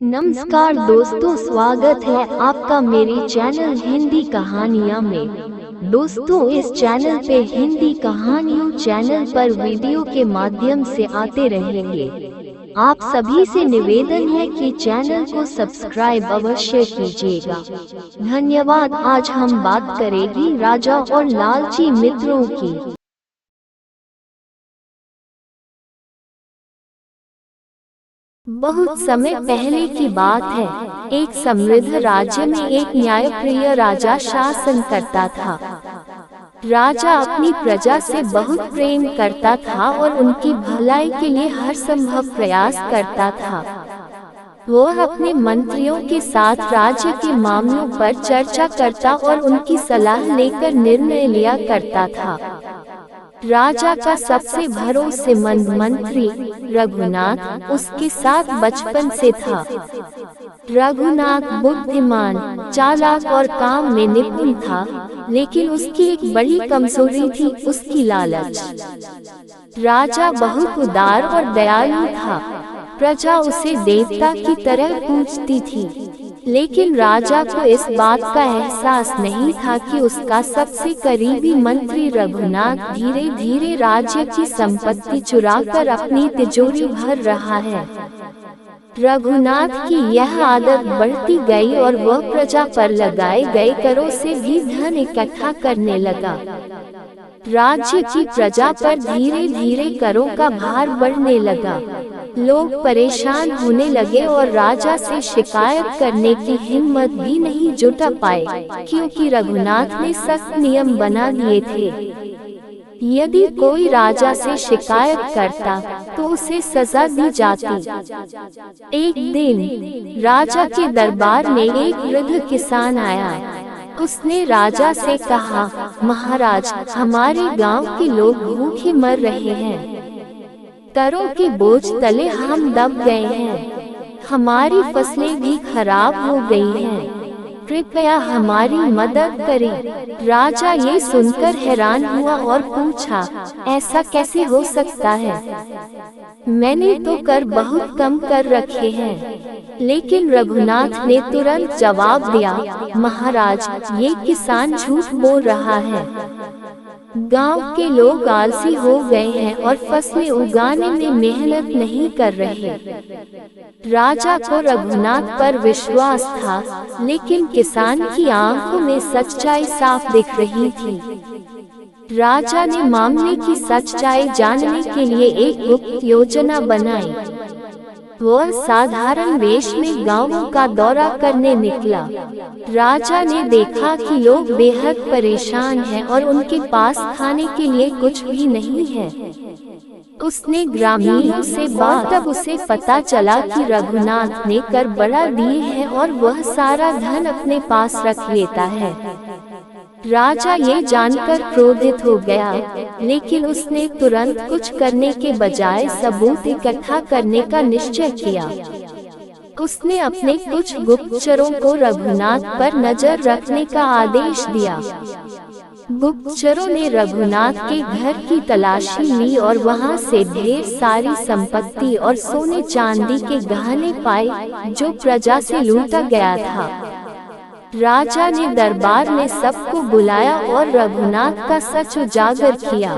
नमस्कार दोस्तों, स्वागत है आपका मेरे चैनल हिंदी कहानियाँ में। दोस्तों, इस चैनल पे हिंदी कहानियों चैनल पर वीडियो के माध्यम से आते रहेंगे। आप सभी से निवेदन है कि चैनल को सब्सक्राइब अवश्य कीजिएगा। धन्यवाद। आज हम बात करेंगे राजा और लालची मित्रों की। बहुत समय पहले की बात है। एक समृद्ध राज्य में एक न्यायप्रिय राजा शासन करता था। राजा अपनी प्रजा से बहुत प्रेम करता था और उनकी भलाई के लिए हर संभव प्रयास करता था। वह अपने मंत्रियों के साथ राज्य के मामलों पर चर्चा करता और उनकी सलाह लेकर निर्णय लिया करता था। राजा का सबसे भरोसेमंद मंत्री रघुनाथ उसके साथ बचपन से था। रघुनाथ बुद्धिमान, चालाक और काम में निपुण था, लेकिन उसकी एक बड़ी कमजोरी थी, उसकी लालच। राजा बहुत उदार और दयालु था। प्रजा उसे देवता की तरह पूजती थी, लेकिन राजा को इस बात का एहसास नहीं था कि उसका सबसे करीबी मंत्री रघुनाथ धीरे धीरे राज्य की संपत्ति चुराकर अपनी तिजोरी भर रहा है। रघुनाथ की यह आदत बढ़ती गई और वह प्रजा पर लगाए गए करों से भी धन इकट्ठा करने लगा। राज्य की प्रजा पर धीरे धीरे करों का भार बढ़ने लगा। लोग परेशान होने लगे और राजा से शिकायत करने की हिम्मत भी नहीं जुटा पाए, क्योंकि रघुनाथ ने सख्त नियम बना दिए थे। यदि कोई राजा से शिकायत करता तो उसे सजा दी जाती। एक दिन राजा के दरबार में एक वृद्ध किसान आया। उसने राजा से कहा, महाराज, हमारे गांव के लोग भूखे मर रहे हैं। करों के बोझ तले हम दब गए हैं। हमारी फसलें भी खराब हो गई हैं। कृपया हमारी मदद करें। राजा ये सुनकर हैरान हुआ और पूछा, ऐसा कैसे हो सकता है? मैंने तो कर बहुत कम कर रखे हैं। लेकिन रघुनाथ ने तुरंत जवाब दिया, महाराज, ये किसान झूठ बोल रहा है। गांव के लोग आलसी हो गए हैं और फसलें उगाने में मेहनत नहीं कर रहे। राजा को रघुनाथ पर विश्वास था, लेकिन किसान की आंखों में सच्चाई साफ दिख रही थी। राजा ने मामले की सच्चाई जानने के लिए एक गुप्त योजना बनाई। वह साधारण वेश में गांवों का दौरा करने निकला। राजा ने देखा कि लोग बेहद परेशान हैं और उनके पास खाने के लिए कुछ भी नहीं है। उसने ग्रामीणों से बात, तब उसे पता चला कि रघुनाथ ने कर बढ़ा दिए हैं और वह सारा धन अपने पास रख लेता है। राजा ये जानकर क्रोधित हो गया, लेकिन उसने तुरंत कुछ करने के बजाय सबूत इकट्ठा करने का निश्चय किया। उसने अपने कुछ गुप्तचरों को रघुनाथ पर नजर रखने का आदेश दिया। गुप्तचरों ने रघुनाथ के घर की तलाशी ली और वहां से ढेर सारी संपत्ति और सोने चांदी के गहने पाए, जो प्रजा से लूटा गया था। राजा ने दरबार में सबको बुलाया और रघुनाथ का सच उजागर किया।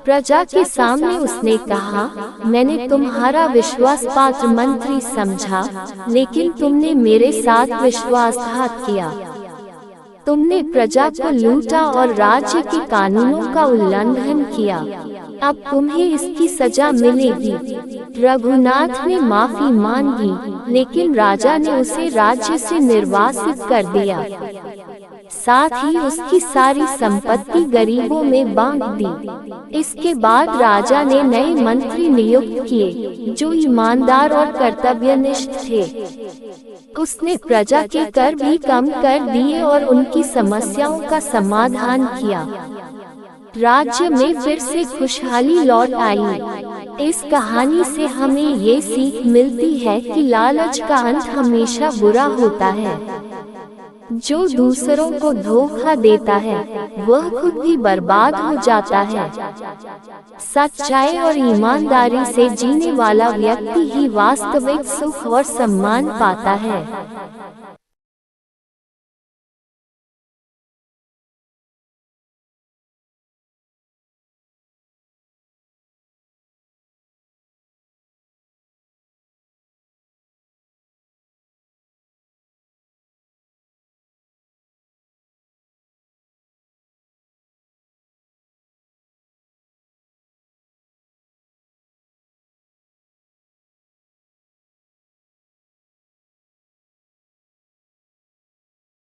प्रजा के सामने उसने कहा, मैंने तुम्हारा विश्वासपात्र मंत्री समझा, लेकिन तुमने मेरे साथ विश्वासघात किया। तुमने प्रजा को लूटा और राज्य के कानूनों का उल्लंघन किया। अब तुम्हें इसकी सजा मिलेगी। रघुनाथ ने माफी मांगी, लेकिन राजा ने उसे राज्य से निर्वासित कर दिया। साथ ही उसकी सारी संपत्ति गरीबों में बांट दी। इसके बाद राजा ने नए मंत्री नियुक्त किए, जो ईमानदार और कर्तव्यनिष्ठ थे। उसने प्रजा के कर भी कम कर दिए और उनकी समस्याओं का समाधान किया। राज्य में फिर से खुशहाली लौट आई। इस कहानी से हमें ये सीख मिलती है कि लालच का अंत हमेशा बुरा होता है। जो दूसरों को धोखा देता है वह खुद भी बर्बाद हो जाता है। सच्चाई और ईमानदारी से जीने वाला व्यक्ति ही वास्तविक सुख और सम्मान पाता है।